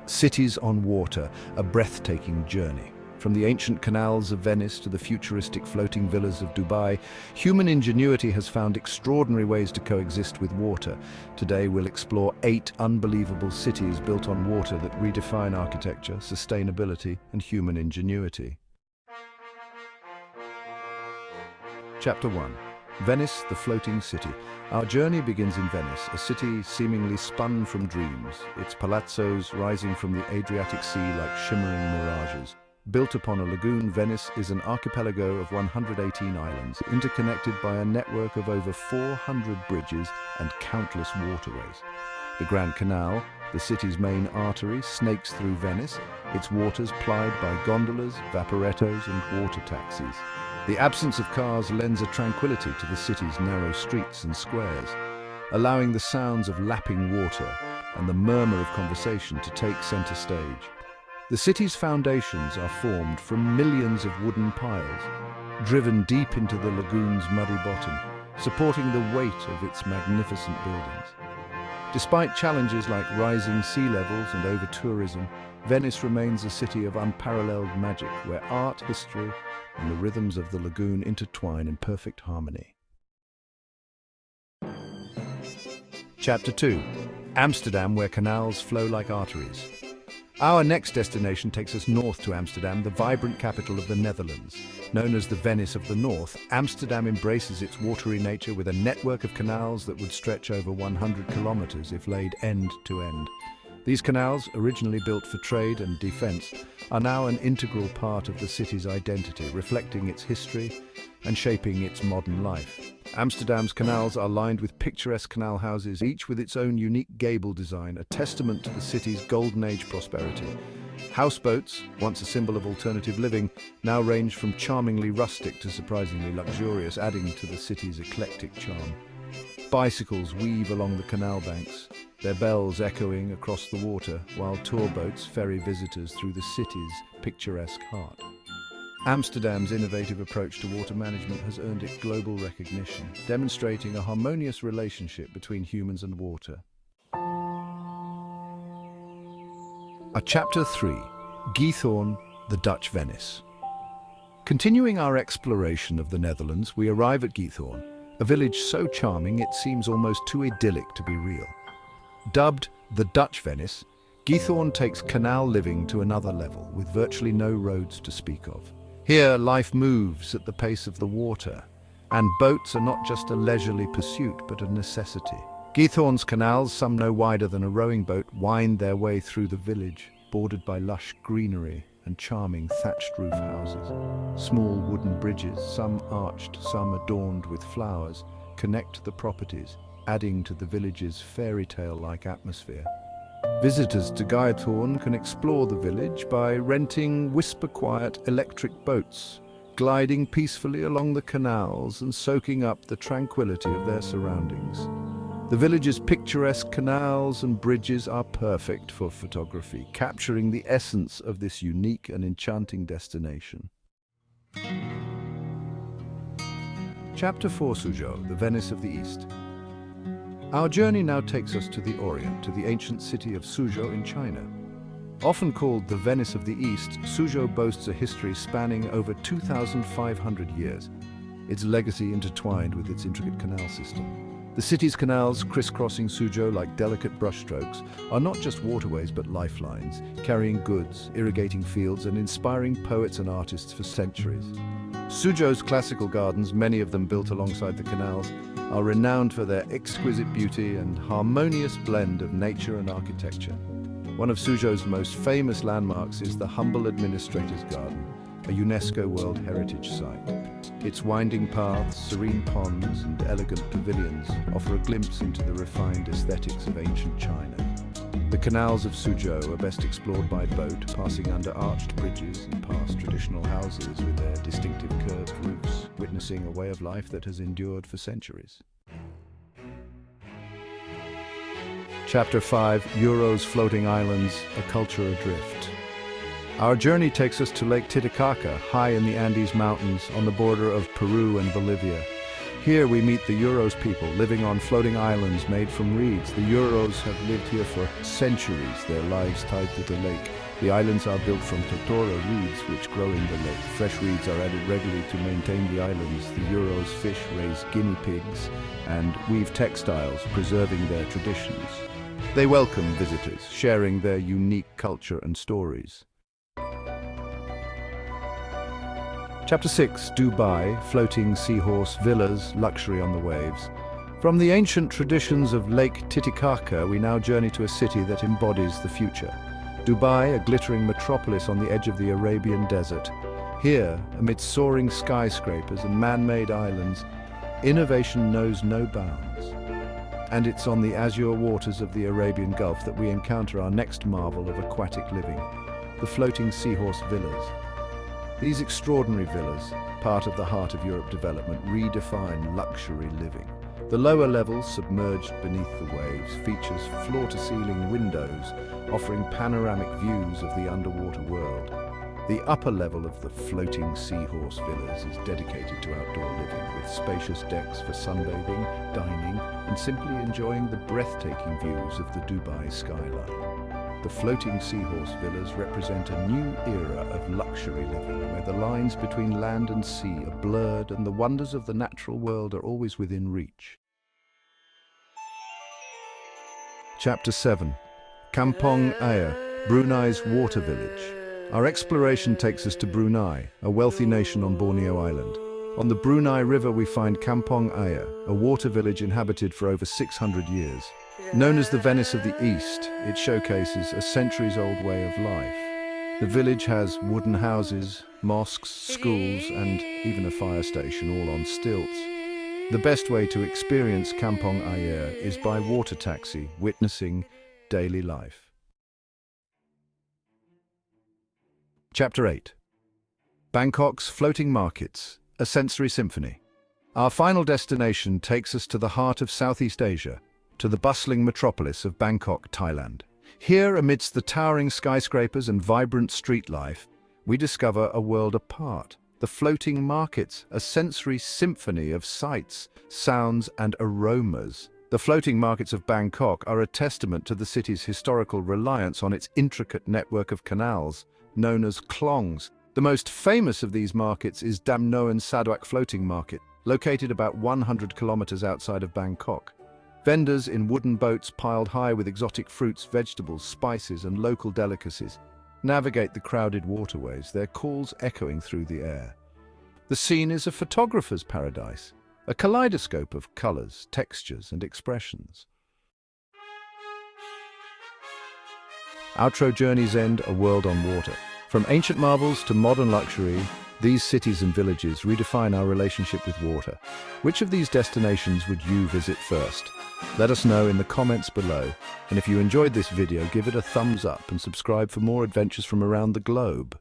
Cities on water, a breathtaking journey. From the ancient canals of Venice to the futuristic floating villas of Dubai, human ingenuity has found extraordinary ways to coexist with water. Today we'll explore 8 unbelievable cities built on water that redefine architecture, sustainability, and human ingenuity. Chapter 1. Venice, the floating city. Our journey begins in Venice, a city seemingly spun from dreams, its palazzos rising from the Adriatic Sea like shimmering mirages. Built upon a lagoon, Venice is an archipelago of 118 islands, interconnected by a network of over 400 bridges and countless waterways. The Grand Canal, the city's main artery, snakes through Venice, its waters plied by gondolas, vaporettos and water taxis. The absence of cars lends a tranquility to the city's narrow streets and squares, allowing the sounds of lapping water and the murmur of conversation to take center stage. The city's foundations are formed from millions of wooden piles, driven deep into the lagoon's muddy bottom, supporting the weight of its magnificent buildings. Despite challenges like rising sea levels and over-tourism, Venice remains a city of unparalleled magic, where art, history, and the rhythms of the lagoon intertwine in perfect harmony. Chapter 2. Amsterdam, where canals flow like arteries. Our next destination takes us north to Amsterdam, the vibrant capital of the Netherlands. Known as the Venice of the North, Amsterdam embraces its watery nature with a network of canals that would stretch over 100 kilometers if laid end to end. These canals, originally built for trade and defense, are now an integral part of the city's identity, reflecting its history and shaping its modern life. Amsterdam's canals are lined with picturesque canal houses, each with its own unique gable design, a testament to the city's golden age prosperity. Houseboats, once a symbol of alternative living, now range from charmingly rustic to surprisingly luxurious, adding to the city's eclectic charm. Bicycles weave along the canal banks, their bells echoing across the water, while tour boats ferry visitors through the city's picturesque heart. Amsterdam's innovative approach to water management has earned it global recognition, demonstrating a harmonious relationship between humans and water. Chapter 3. Giethoorn, the Dutch Venice. Continuing our exploration of the Netherlands, we arrive at Giethoorn, a village so charming it seems almost too idyllic to be real. Dubbed the Dutch Venice, Giethoorn takes canal living to another level, with virtually no roads to speak of. Here, life moves at the pace of the water, and boats are not just a leisurely pursuit, but a necessity. Giethoorn's canals, some no wider than a rowing boat, wind their way through the village, bordered by lush greenery and charming thatched roof houses. Small wooden bridges, some arched, some adorned with flowers, connect the properties, adding to the village's fairy tale-like atmosphere. Visitors to Giethoorn can explore the village by renting whisper-quiet electric boats, gliding peacefully along the canals and soaking up the tranquility of their surroundings. The village's picturesque canals and bridges are perfect for photography, capturing the essence of this unique and enchanting destination. Chapter 4. Suzhou, the Venice of the East. Our journey now takes us to the Orient, to the ancient city of Suzhou in China. Often called the Venice of the East, Suzhou boasts a history spanning over 2,500 years, its legacy intertwined with its intricate canal system. The city's canals, crisscrossing Suzhou like delicate brushstrokes, are not just waterways but lifelines, carrying goods, irrigating fields, and inspiring poets and artists for centuries. Suzhou's classical gardens, many of them built alongside the canals, are renowned for their exquisite beauty and harmonious blend of nature and architecture. One of Suzhou's most famous landmarks is the Humble Administrator's Garden, a UNESCO World Heritage Site. Its winding paths, serene ponds, and elegant pavilions offer a glimpse into the refined aesthetics of ancient China. The canals of Suzhou are best explored by boat, passing under arched bridges and past traditional houses with their distinctive curved roofs, witnessing a way of life that has endured for centuries. Chapter 5. Uros, Floating Islands, a Culture Adrift. Our journey takes us to Lake Titicaca, high in the Andes Mountains on the border of Peru and Bolivia. Here we meet the Uros people living on floating islands made from reeds. The Uros have lived here for centuries, their lives tied to the lake. The islands are built from totora reeds which grow in the lake. Fresh reeds are added regularly to maintain the islands. The Uros fish, raise guinea pigs, and weave textiles, preserving their traditions. They welcome visitors, sharing their unique culture and stories. Chapter 6, Dubai, floating seahorse villas, luxury on the waves. From the ancient traditions of Lake Titicaca, we now journey to a city that embodies the future. Dubai, a glittering metropolis on the edge of the Arabian desert. Here, amidst soaring skyscrapers and man-made islands, innovation knows no bounds. And it's on the azure waters of the Arabian Gulf that we encounter our next marvel of aquatic living, the floating seahorse villas. These extraordinary villas, part of the Heart of Europe development, redefine luxury living. The lower level, submerged beneath the waves, features floor-to-ceiling windows, offering panoramic views of the underwater world. The upper level of the floating seahorse villas is dedicated to outdoor living, with spacious decks for sunbathing, dining, and simply enjoying the breathtaking views of the Dubai skyline. The floating seahorse villas represent a new era of luxury living, where the lines between land and sea are blurred and the wonders of the natural world are always within reach. Chapter 7. Kampong Ayer, Brunei's water village. Our exploration takes us to Brunei, a wealthy nation on Borneo Island. On the Brunei River we find Kampong Ayer, a water village inhabited for over 600 years. Known as the Venice of the East, it showcases a centuries-old way of life. The village has wooden houses, mosques, schools, and even a fire station, all on stilts. The best way to experience Kampong Ayer is by water taxi, witnessing daily life. Chapter 8. Bangkok's floating markets, a sensory symphony. Our final destination takes us to the heart of Southeast Asia, to the bustling metropolis of Bangkok, Thailand. Here, amidst the towering skyscrapers and vibrant street life, we discover a world apart. The floating markets, a sensory symphony of sights, sounds, and aromas. The floating markets of Bangkok are a testament to the city's historical reliance on its intricate network of canals, known as klongs. The most famous of these markets is Dam Noen Saduak Floating Market, located about 100 kilometers outside of Bangkok. Vendors in wooden boats piled high with exotic fruits, vegetables, spices, and local delicacies navigate the crowded waterways, their calls echoing through the air. The scene is a photographer's paradise, a kaleidoscope of colors, textures, and expressions. Outro journeys end a world on water. From ancient marvels to modern luxury, these cities and villages redefine our relationship with water. Which of these destinations would you visit first? Let us know in the comments below. And if you enjoyed this video, give it a thumbs up and subscribe for more adventures from around the globe.